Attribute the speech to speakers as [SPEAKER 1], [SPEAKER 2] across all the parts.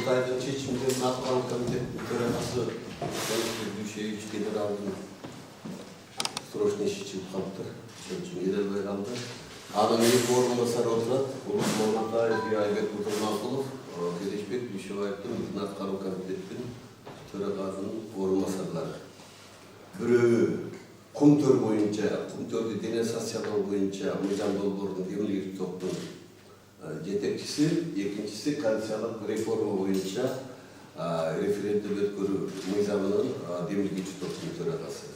[SPEAKER 1] Kurultay'ın çeşimlerin Atman Komitesi'nin төрағасы Дүйшевич генералдың срочный шешім қалыпты. Еделбай қалды. Адам екі орынбасар отырады. Улус Маматаев, Айбек Құтырмақұлов, Келешбек Дүйшебаевтың біздің атқару комитеттің төрағасының орынбасарлары. Біреуі Құмтөр бойынша, Құмтөрді дене социалау бойынша Мыйжан Долбордың демілгер топтың жетекшісі, екіншісі конституциялық реформа бойынша референдум өткөрүү мыйзамынын демилгичи топтун төрагасы.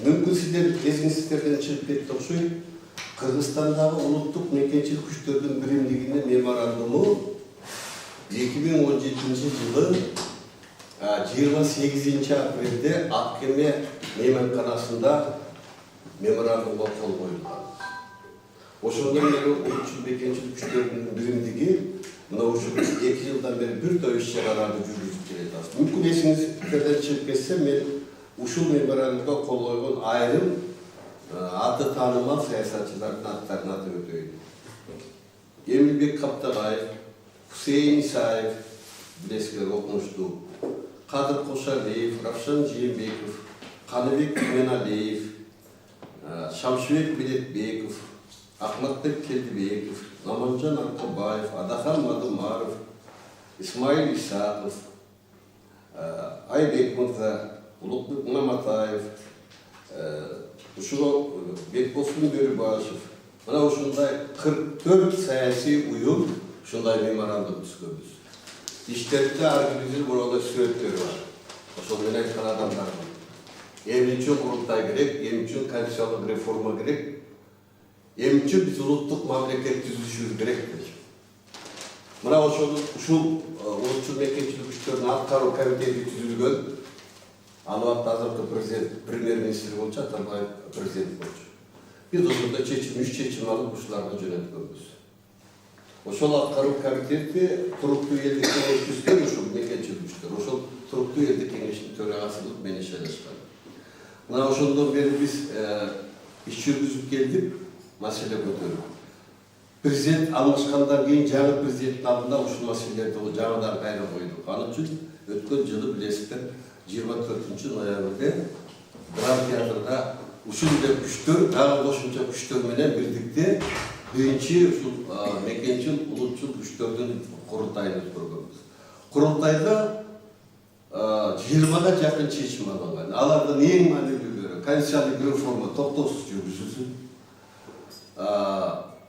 [SPEAKER 1] Мүмкүн сиздер эсиңиздерден чыгып кетти окшойт. Кыргызстандагы улуттук мекенчилик күчтөрдүн биримдигине меморандуму 2017 жылы 28 апрелде Аккеме мейманканасында меморандумга кол коюлган. Ошондон бери улуттук мекенчилик күчтөрдүн биримдиги мына ушул 2 жылдан бери бир топ иш-чараларды жүргүзүп келатабыз. Мүмкүн эсиңиздерден чыгып кетсе, мен ушул меморандумга кол койгон айрым аты таанымал саясатчылардын аттарын атап өтөйүн. Эмилбек Каптабаев, Хусейин Исаев, билесиздер окумуштуу, Кадыр Кошалиев, Равшан Жээнбеков, Каныбек Именалиев, Шамшыбек Билетбеков, Ахматбек Келдибеков, Наманжан Аркабаев, Адахан Мадумаров, Исмаил Исаков, Айбек Мырза, Улукбек Маматаев, ушул Бекбосун Бөрүбашев. Мына ушундай 44 саясий уюм ушундай меморандум түзгөнбүз. Иштерде ар биринин мурда сүрөттөрү бар. Ошол менен айткан адамдардын. Эмне үчүн курултай керек, эмне үчүн конституциялык реформа керек, эмне үчүн биз улуттук мамлекет түзүшүбүз керек деп. Мына ушул улуттук мекенчилик күчтөрдүн аткаруу комитети түзүлгөн. Албатта азыркы президент, премьер-министр болчу, Атамбаев президент болчу. Биз ошондо үч чечим алып ушуларга жөнөткөнбүз. Ошол аткаруу комитети туруктуу элдик кеңеш түзгөн, ушул мекенчилик күчтөр. Ошол туруктуу элдик кеңештин төрагасылык менен шайлашкан. Мына ошондон бери биз иш жүргүзүп келдик, маселе көтөрүп. Президент алмашкандан кийин жаңы президенттин алдында ушул маселелерди жаңыдан кайра койдук. Ал үчүн өткөн жылы билесиздер 24 ноябрда Драм театрда ушул күчтөр, дагы кошумча күчтөр менен бирдикте биринчи ушул мекенчил улутчул күчтөрдүн курултайын өткөргөнбүз. Курултайда 20га жакын чечим алынган. Алардын эң маанилүүлөрү конституциялык реформа токтоосуз жүргүзүлсүн.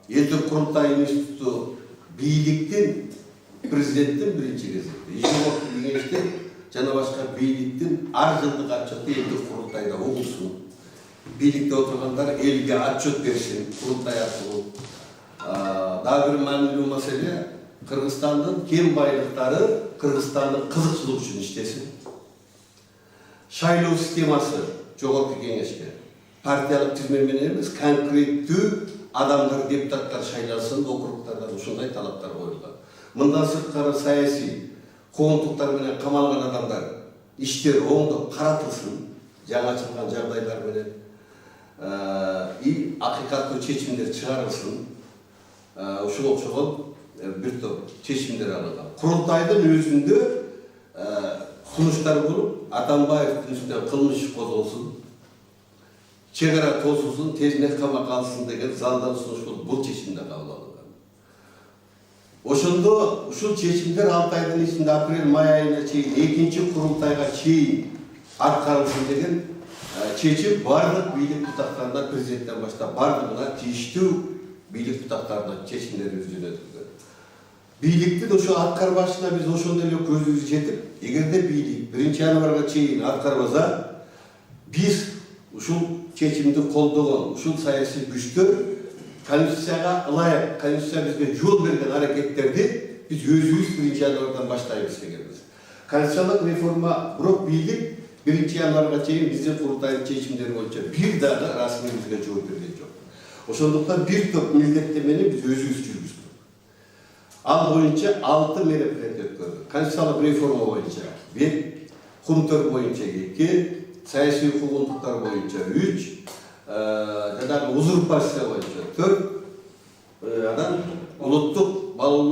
[SPEAKER 1] Элдик курултай институту бийликтин президенттин биринчи кезекте, иши кеңештин жана башка бийликтин ар жылдык отчету элдик курултайда угулсун. Бийликте отургандар элге отчет берсин, курултай аркылуу. Дагы бир маанилүү маселе Кыргызстандын кен байлыктары Кыргызстандын кызыкчылыгы үчүн иштесин. Шайлоо системасы жогорку кеңешке партиялык тизме менен эмес, конкреттүү адамдар, депутаттар шайлансын, округтардан ушундай талаптар коюлган. Мындан сырткары саясий коомдуктар менен камалган адамдар иштер оңдоп каратылсын, жаңы ачылган жагдайлар менен акыйкаттуу чечимдер чыгарылсын. Ушуга окшогон бир топ чечимдер алынган. Курултайдын өзүндө сунуштар болуп, Атамбаевдин үстүнөн кылмыш козголсун, чек ара тосулсун, тезинен камакка алынсын деген залдан сунуш болуп, бул чечимде кабыл алынган. Ошондо ушул чечимдер 6 айдын ичинде апрель-май айына чейин, экинчи курултайга чейин аткарылсын деген чечим бардык бийлик бутактарына, президенттен баштап бардыгына тийиштүү бийлик бутактарына чечимдер жөнөтүлгөн. Бийликтин ошо аткарбашына биз ошондой эле көзүбүз жетип, эгерде бийлик 1 январга чейин аткарбаса, биз ушул чечимди колдогон, ушул саясий күчтөр конституцияга ылайык, конституция бизге жол берген аракеттерди биз өзүбүз 1 январдан баштайбыз дегенбиз. Конституциялык реформа бирок бийлик 1 январга чейин биздин курултайдын чечимдери боюнча бир дагы расмий бизге жооп берген жок. Ошондуктан бир топ милдеттемени биз өзүбүз жүргүздүк. Ал боюнча 6 мероприятие өткөрдүк. Конституциялык реформа боюнча 1, Құмтөр боюнча 2, саясий укугундуктар боюнча 3, жанагы узурпация боюнча 4, анан улуттук балалуу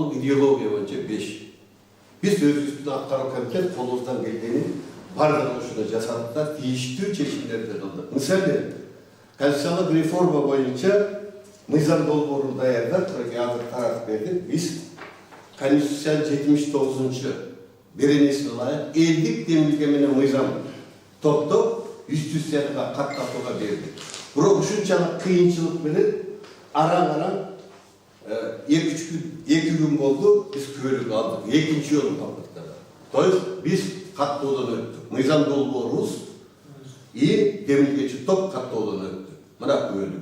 [SPEAKER 1] Biz özümüzün atkarı komite kolumuzdan geldiğini bardağın uçuna jasadıklar, değiştiği çeşimlerde kıldık. Mesela, konstitusyonel reforma boyunca Mizan Dolboru'nu dayarlar, yazık taraf verdik. Biz konstitusyon 79. birinci layık eldik demirgemine mizan toptu, üst yanıga katlatuğa verdik. Bura uşunçalık kıyınçılık bilir, aran iki gün oldu, biz köylük aldık. İkinci yolu kapattık. Dolayısıyla biz katlı olan öttük. Mizan Dolboru'muz iyi demirgeci top katlı olan öttük. Bırak köylük.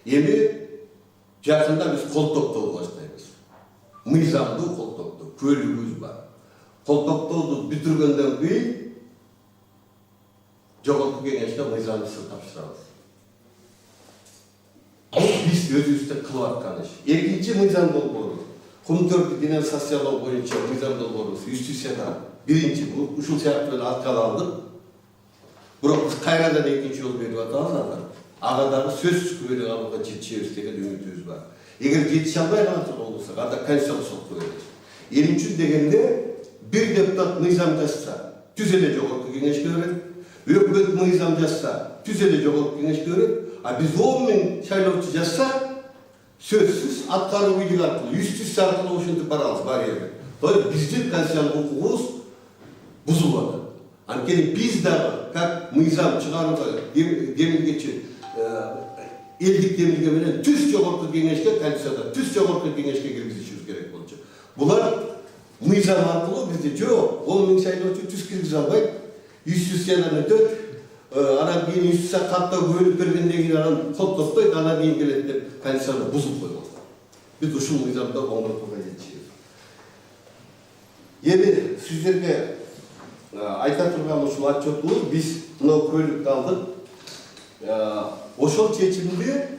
[SPEAKER 1] Yemi yakında biz kol topta ulaştayız. Mizandı kol topta, köylüğümüz var. Kol topta olduk bitirgenden bir Jogaltı Kengeç'te mizanı tapşırarız. Biz özümüzde kılıvatkan iş. İkinci Mizan Dolboru. Kumtörlü dinen sosyalog boyunca Mizan Dolboru'su üst-üstena birinci bu. Uşul seyahat böyle atkal aldık. Burak Kayra'dan ikinci yol veriyor atalım. Ağaдағы söz çıkıyor alıga жетişebizdeki ümitimiz var. Eğer yetişe almayla olursa, hatta konstitusiyon sok koyarız. Elinçün degende bir deputat nizam yazsa, tüzelecek orku kengeç görür. Hükümet nizam yazsa, tüzelecek orku kengeç görür. Biz 10 bin şaylovçu yazsa, sözsüz atkarı uygun arkalı, 100 sarkalı oşuntu paralız var yerde. Dolayısıyla bizde konstitusiyon hukukumuz buzulmadı. Hani biz de kak nizam çıkarıda demirgeci eldik demirgemeden tüs Jogaltı Kengeç'e konstitusyonda, tüs Jogaltı Kengeç'e girgizişimiz gerek olacak. Bunlar nizam arkalı bizde yok. 10 bin sayılı tüs girgiz almayıp, 100 yanlarını dört, ana bir 100 katta bölüp vergenden giden adam kol toplayıp, ana bir ingeletler konstitusyonda buzul koyuyor. Biz uşul nizamda onları toka geçiyoruz. Yeni sizlerge ayta turgan uşul atçotluğu biz mınау köylükte aldık. Oşol çeçimde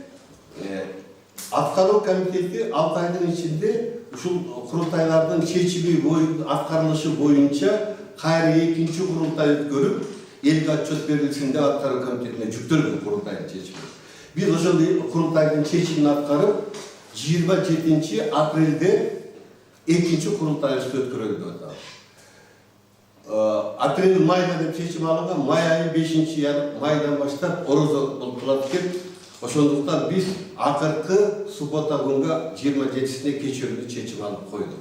[SPEAKER 1] Atkarı Komiteti 6 aydan içinde uşul kurultaylardan çeçimi atkarılışı boyunca Kayri ikinci kurultay görüp elge atçot verilsinde Atkarı Komitetine жүктөргөн kurultayın çeçimi. Biz oşol kurultaydan çeçimini atkarıp 27 aprelde ikinci kurultayı ötkürüldü. April mayda dep seçim alıngan, may ayı 5. maydan başlap orozo kılатken, oşonduktan biz akırkı subota günga 27'sine keçirildi seçim alıp koyduk.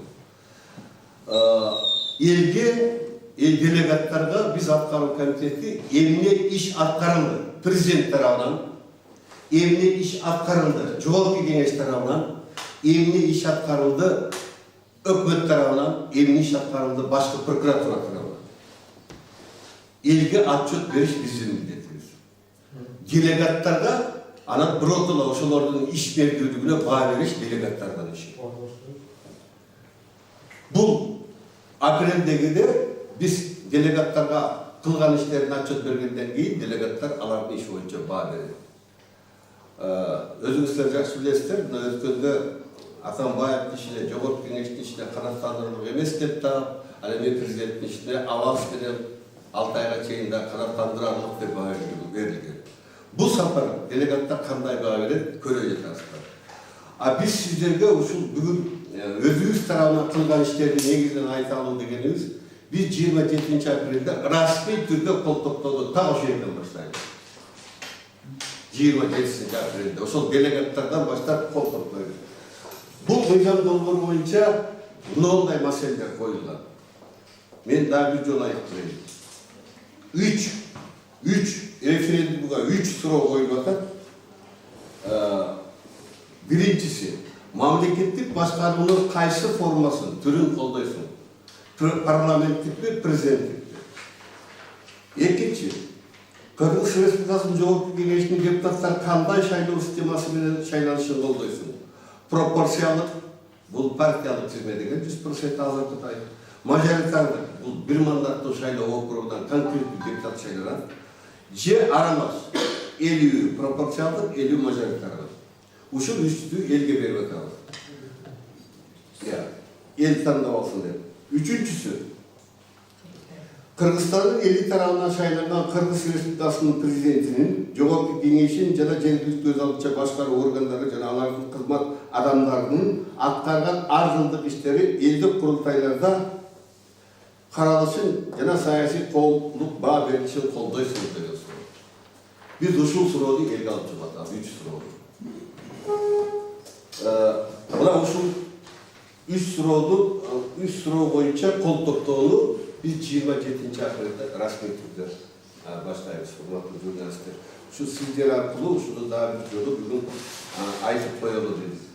[SPEAKER 1] El delegatlarga biz Atkarı Komiteti emine iş atkarıldı. Prezident tarafından, emine iş atkarıldı. Jogaltı Kengeç tarafından, emine iş atkarıldı. Hükümet tarafından, emine iş atkarıldı. Başka prokuratura tarafından. İlgi atçot veriş bizim milletimiz. Delegatlarga ana brotula oşolardan iş bergülüğüne bağ veriş delegatlardan işi. Bu apreldegide biz delegatlarga kılgan işlerini atçot bergenden keyin delegatlar alarını iş boyunca bağ verir. Özünüzler жақсы bilesizler, ötkönde Atambayev işine, Jogaltı Kengeç'in işine kanatlandırılıp emes dep taap, Alemen Prezident'in işine avans verip 6 ayga çeyin kanatlandırarlık dep verilген. Bu safar delegatlar kanday bağ verip köreye taslar. Biz sizlerge uşul bugün özümüz tarafından kılgan işlerini negizden ayta alın degenimiz, biz 27 aprelde rasmi türde kol topladık, ta o şeyden başlaydı. 27 aprelde, o delegatlardan başlayıp kol toplaydı. Bu Mizan Dolboru boyunca bunday meseleler koydular. Ben daha bir yol ayıklayayım. 3 referandumga 3 soru koyulmadan birincisi mamleketlik başkanlığının kaysı formasını, türün koldayısın. Parlamentlik mi, prezidentlik mi? İkinci, Kırgız Respublikası'nın Jogaltı Kengeç'in deputatlar kanday şayloo sisteması bilen şaylanışını koldayısın. Proporsiyalık, bu partiyalık hizmetinden 100% azaltı tayı. Majoritarlık, bu bir mandatlı şayloo okruğundan konkret bir deputat şaylanan. C aramaz. 50 proporsiyalık, 50 majoritarlık. Uşul üstü elge vermek alır. Ya, el tanıda olsun der. Üçüncüsü, Kırgızstan'ın 50 tarafından şaylanan Kırgız Respublikası'nın prezidentinin Jogaltı Kengeç'in jana жергиликтүү өз алыча башкаруу органдары жана алардын кызмат адамдарынын аткарган ар жылдык иштери элдик курултайларда karalısın, yana siyasi kolluk bağ için koldaysınız diye soru. Biz uşul suroğu elge alıp çıkmadı, 3 suroğu. Buna uşul 3 suroğu boyunca kol toptuğunu biz 27. ahirette rasmi Türkler başlayız, hurmatlı jurnalistler. Şu sizler arkalı, şunu daha bir yolu bugün aytıp koyalım dedik.